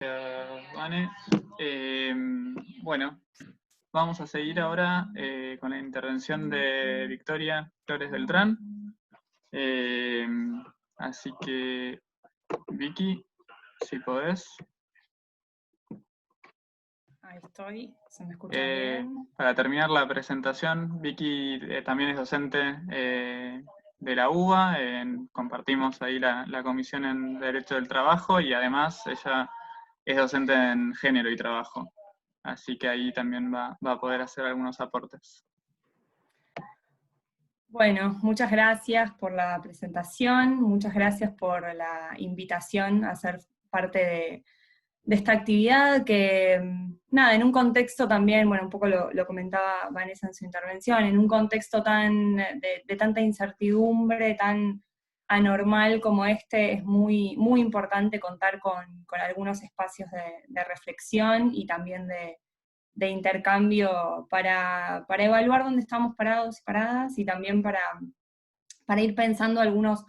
Vane. Bueno, vamos a seguir ahora con la intervención de Victoria Flores Beltrán. Así que, Vicky, si podés. Ahí estoy, ¿se me escucha bien? Para terminar la presentación, Vicky también es docente de la UBA, compartimos ahí la comisión en Derecho del Trabajo y además ella es docente en Género y Trabajo. Así que ahí también va a poder hacer algunos aportes. Bueno, muchas gracias por la presentación, muchas gracias por la invitación a ser parte de esta actividad que, nada, en un contexto también, bueno, un poco lo comentaba Vanessa en su intervención, en un contexto de tanta incertidumbre, tan anormal como este, es muy, muy importante contar con algunos espacios de reflexión y también de intercambio para evaluar dónde estamos parados y paradas, y también para ir pensando algunos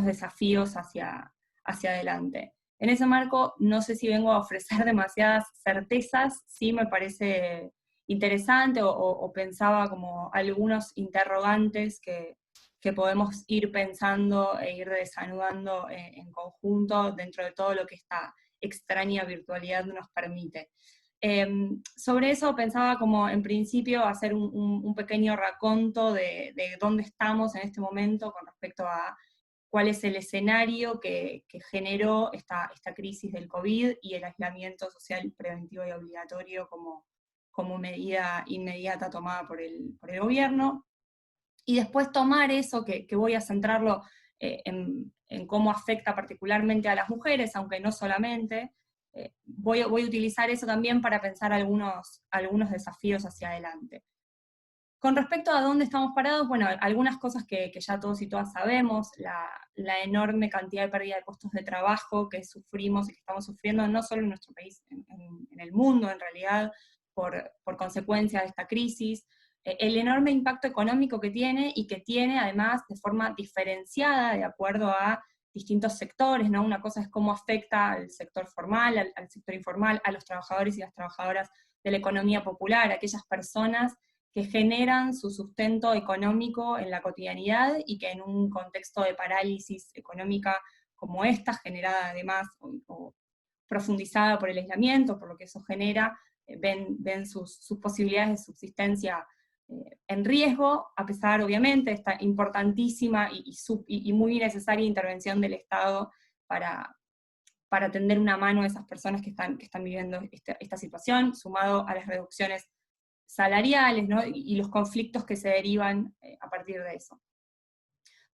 desafíos hacia adelante. En ese marco, no sé si vengo a ofrecer demasiadas certezas, sí me parece interesante, o pensaba como algunos interrogantes que podemos ir pensando e ir desanudando en conjunto dentro de todo lo que esta extraña virtualidad nos permite. Sobre eso pensaba como en principio hacer un pequeño raconto de dónde estamos en este momento con respecto a cuál es el escenario que generó esta crisis del COVID y el aislamiento social preventivo y obligatorio como medida inmediata tomada por el gobierno, y después tomar eso que voy a centrarlo en cómo afecta particularmente a las mujeres, aunque no solamente. Voy a utilizar eso también para pensar algunos desafíos hacia adelante. Con respecto a dónde estamos parados, bueno, algunas cosas que ya todos y todas sabemos, la enorme cantidad de pérdida de puestos de trabajo que sufrimos y que estamos sufriendo, no solo en nuestro país, en el mundo en realidad, por consecuencia de esta crisis, el enorme impacto económico que tiene, y que tiene además de forma diferenciada de acuerdo a distintos sectores, ¿no? Una cosa es cómo afecta al sector formal, al sector informal, a los trabajadores y las trabajadoras de la economía popular, aquellas personas que generan su sustento económico en la cotidianidad y que en un contexto de parálisis económica como esta, generada además o profundizada por el aislamiento, por lo que eso genera, ven sus posibilidades de subsistencia en riesgo, a pesar obviamente de esta importantísima y muy necesaria intervención del Estado para tender una mano a esas personas que están viviendo esta situación, sumado a las reducciones salariales, ¿no? y los conflictos que se derivan a partir de eso.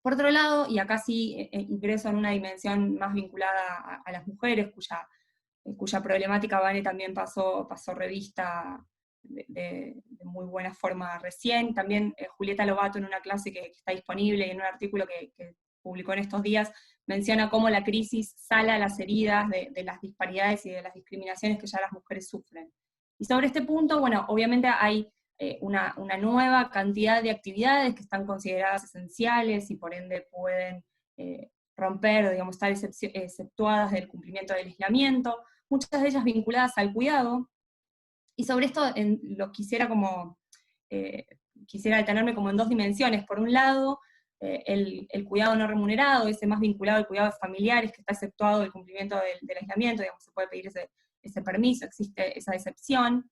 Por otro lado, y acá sí ingreso en una dimensión más vinculada a las mujeres, cuya problemática Vane también pasó revista de muy buena forma recién. También Julieta Lobato, en una clase que está disponible y en un artículo que publicó en estos días, menciona cómo la crisis sala las heridas de las disparidades y de las discriminaciones que ya las mujeres sufren. Y sobre este punto, bueno, obviamente hay una nueva cantidad de actividades que están consideradas esenciales y por ende pueden romper, digamos, estar exceptuadas del cumplimiento del aislamiento, muchas de ellas vinculadas al cuidado. Y sobre esto quisiera detenerme como en dos dimensiones. Por un lado, el cuidado no remunerado, ese más vinculado al cuidado de familiares, que está exceptuado del cumplimiento del aislamiento, digamos, se puede pedir ese permiso, existe esa excepción.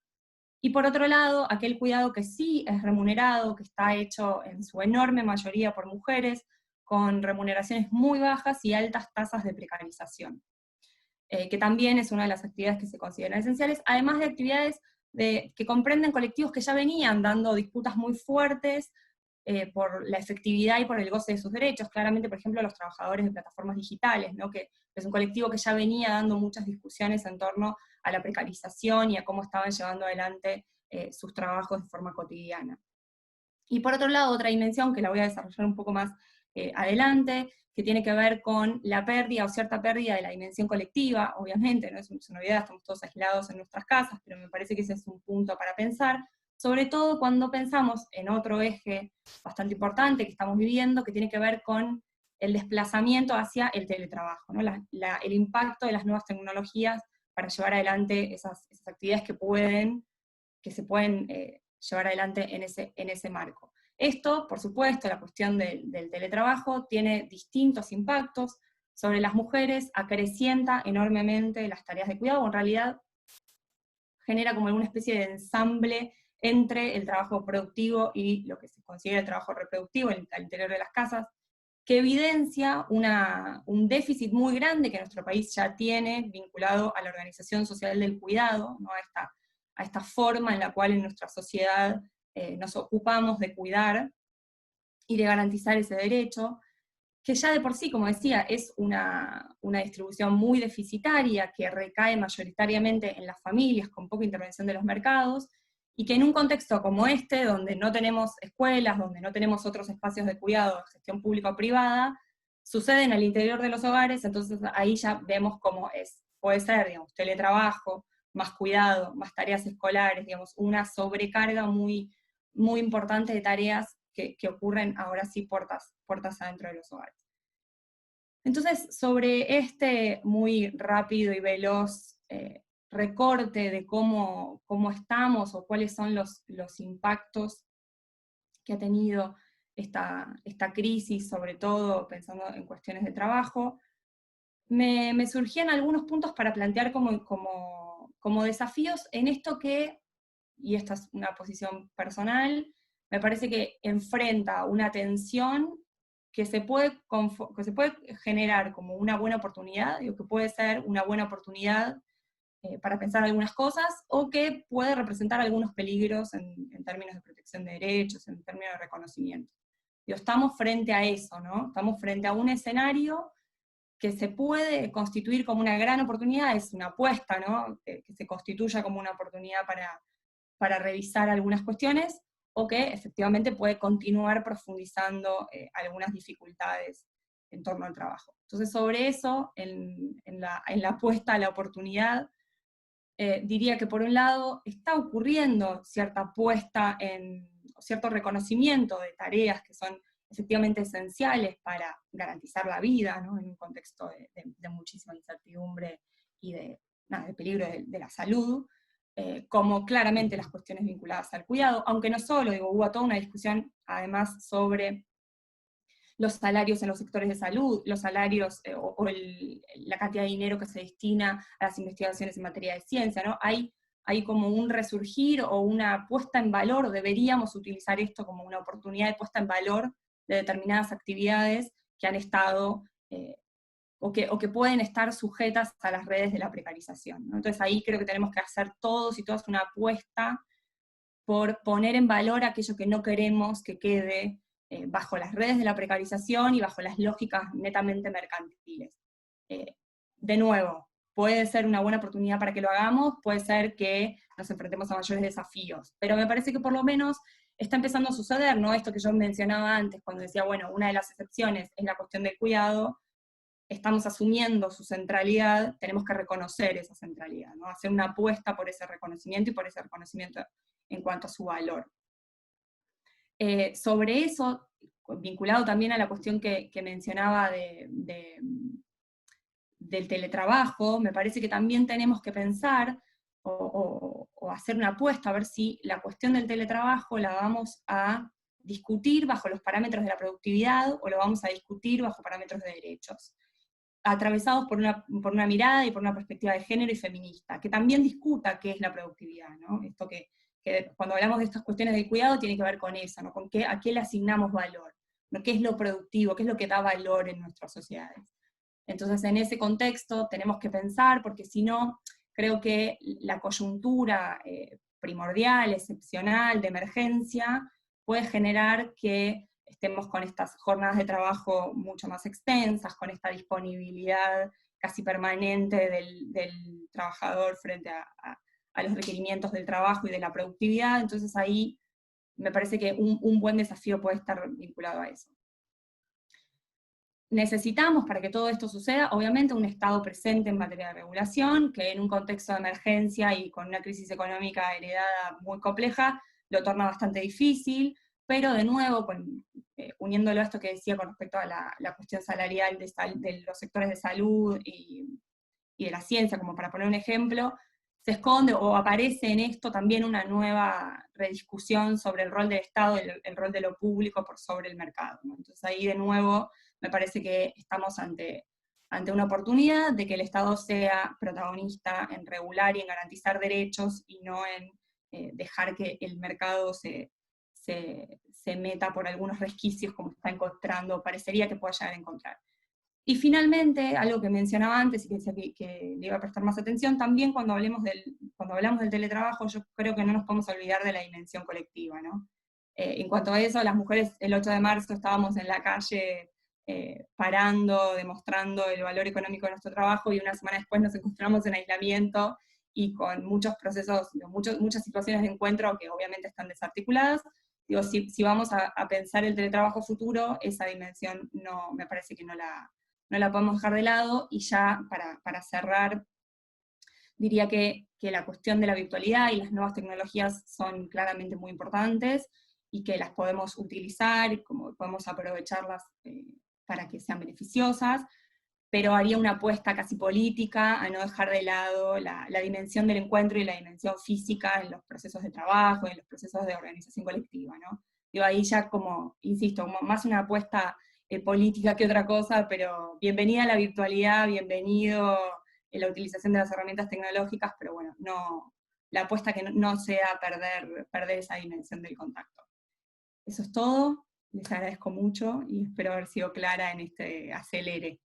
Y por otro lado, aquel cuidado que sí es remunerado, que está hecho en su enorme mayoría por mujeres, con remuneraciones muy bajas y altas tasas de precarización, que también es una de las actividades que se consideran esenciales, además de actividades que comprenden colectivos que ya venían dando disputas muy fuertes por la efectividad y por el goce de sus derechos. Claramente, por ejemplo, los trabajadores de plataformas digitales, ¿no? Que es un colectivo que ya venía dando muchas discusiones en torno a la precarización y a cómo estaban llevando adelante sus trabajos de forma cotidiana. Y por otro lado, otra dimensión que la voy a desarrollar un poco más adelante, que tiene que ver con la pérdida o cierta pérdida de la dimensión colectiva. Obviamente, no es una novedad, estamos todos aislados en nuestras casas, pero me parece que ese es un punto para pensar, sobre todo cuando pensamos en otro eje bastante importante que estamos viviendo, que tiene que ver con el desplazamiento hacia el teletrabajo, ¿no? El impacto de las nuevas tecnologías para llevar adelante esas actividades que se pueden llevar adelante en ese marco. Esto, por supuesto, la cuestión del teletrabajo tiene distintos impactos sobre las mujeres, acrecienta enormemente las tareas de cuidado, o en realidad genera como alguna especie de ensamble entre el trabajo productivo y lo que se considera el trabajo reproductivo al interior de las casas, que evidencia un déficit muy grande que nuestro país ya tiene vinculado a la organización social del cuidado, ¿no? a esta forma en la cual en nuestra sociedad nos ocupamos de cuidar y de garantizar ese derecho, que ya de por sí, como decía, es una distribución muy deficitaria, que recae mayoritariamente en las familias, con poca intervención de los mercados, y que en un contexto como este, donde no tenemos escuelas, donde no tenemos otros espacios de cuidado, de gestión pública o privada, suceden al interior de los hogares, entonces ahí ya vemos cómo puede ser, digamos, teletrabajo, más cuidado, más tareas escolares, digamos, una sobrecarga muy, muy importante de tareas que ocurren ahora sí puertas adentro de los hogares. Entonces, sobre este muy rápido y veloz recorte de cómo estamos o cuáles son los impactos que ha tenido esta crisis, sobre todo pensando en cuestiones de trabajo, me surgían algunos puntos para plantear como desafíos en esto que, y esta es una posición personal, me parece que enfrenta una tensión que se puede generar como una buena oportunidad, digo, que puede ser una buena oportunidad para pensar algunas cosas, o que puede representar algunos peligros en términos de protección de derechos, en términos de reconocimiento. Digo, estamos frente a eso, ¿no? Estamos frente a un escenario que se puede constituir como una gran oportunidad, es una apuesta, ¿no? Que se constituya como una oportunidad para revisar algunas cuestiones, o que efectivamente puede continuar profundizando algunas dificultades en torno al trabajo. Entonces, sobre eso, en la apuesta a la oportunidad, diría que por un lado está ocurriendo cierta apuesta cierto reconocimiento de tareas que son efectivamente esenciales para garantizar la vida, ¿no? En un contexto de muchísima incertidumbre y de peligro de la salud, como claramente las cuestiones vinculadas al cuidado, aunque no solo, digo, hubo toda una discusión además sobre los salarios en los sectores de salud, los salarios la cantidad de dinero que se destina a las investigaciones en materia de ciencia, ¿no? Hay como un resurgir o una puesta en valor, o deberíamos utilizar esto como una oportunidad de puesta en valor de determinadas actividades que han estado, o que pueden estar sujetas a las redes de la precarización, ¿no? Entonces ahí creo que tenemos que hacer todos y todas una apuesta por poner en valor aquello que no queremos que quede bajo las redes de la precarización y bajo las lógicas netamente mercantiles. De nuevo, puede ser una buena oportunidad para que lo hagamos, puede ser que nos enfrentemos a mayores desafíos, pero me parece que por lo menos está empezando a suceder, ¿no? Esto que yo mencionaba antes, cuando decía, bueno, una de las excepciones es la cuestión del cuidado, estamos asumiendo su centralidad, tenemos que reconocer esa centralidad, ¿no? Hacer una apuesta por ese reconocimiento y por ese reconocimiento en cuanto a su valor. Sobre eso, vinculado también a la cuestión que mencionaba del teletrabajo, me parece que también tenemos que pensar o hacer una apuesta a ver si la cuestión del teletrabajo la vamos a discutir bajo los parámetros de la productividad o lo vamos a discutir bajo parámetros de derechos, atravesados por una mirada y por una perspectiva de género y feminista, que también discuta qué es la productividad, ¿no? Esto que cuando hablamos de estas cuestiones del cuidado tiene que ver con eso, ¿no? Con a qué le asignamos valor, ¿no? ¿Qué es lo productivo? ¿Qué es lo que da valor en nuestras sociedades? Entonces, en ese contexto tenemos que pensar, porque si no, creo que la coyuntura primordial, excepcional, de emergencia, puede generar que estemos con estas jornadas de trabajo mucho más extensas, con esta disponibilidad casi permanente del trabajador frente a los requerimientos del trabajo y de la productividad. Entonces ahí me parece que un buen desafío puede estar vinculado a eso. Necesitamos, para que todo esto suceda, obviamente un Estado presente en materia de regulación, que en un contexto de emergencia y con una crisis económica heredada muy compleja, lo torna bastante difícil, pero de nuevo, uniéndolo a esto que decía con respecto a la cuestión salarial de los sectores de salud y y de la ciencia, como para poner un ejemplo, se esconde o aparece en esto también una nueva rediscusión sobre el rol del Estado, el rol de lo público por sobre el mercado, ¿no? Entonces ahí de nuevo me parece que estamos ante una oportunidad de que el Estado sea protagonista en regular y en garantizar derechos y no en dejar que el mercado se meta por algunos resquicios como está encontrando, parecería que pueda llegar a encontrar. Y finalmente, algo que mencionaba antes y que decía que le iba a prestar más atención, también cuando hablamos del teletrabajo, yo creo que no nos podemos olvidar de la dimensión colectiva, ¿no? En cuanto a eso, las mujeres el 8 de marzo estábamos en la calle parando, demostrando el valor económico de nuestro trabajo, y una semana después nos encontramos en aislamiento y con muchos procesos, muchas situaciones de encuentro que obviamente están desarticuladas. Digo, si vamos a pensar el teletrabajo futuro, esa dimensión no, me parece que no la podemos dejar de lado. Y ya para cerrar, diría que la cuestión de la virtualidad y las nuevas tecnologías son claramente muy importantes, y que las podemos utilizar, como podemos aprovecharlas para que sean beneficiosas, pero haría una apuesta casi política a no dejar de lado la dimensión del encuentro y la dimensión física en los procesos de trabajo, en los procesos de organización colectiva, ¿no? Digo, ahí ya como, insisto, más una apuesta política que otra cosa, pero bienvenida a la virtualidad, bienvenido la utilización de las herramientas tecnológicas, pero bueno, no, la apuesta que no sea perder esa dimensión del contacto. Eso es todo, les agradezco mucho y espero haber sido clara en este acelere.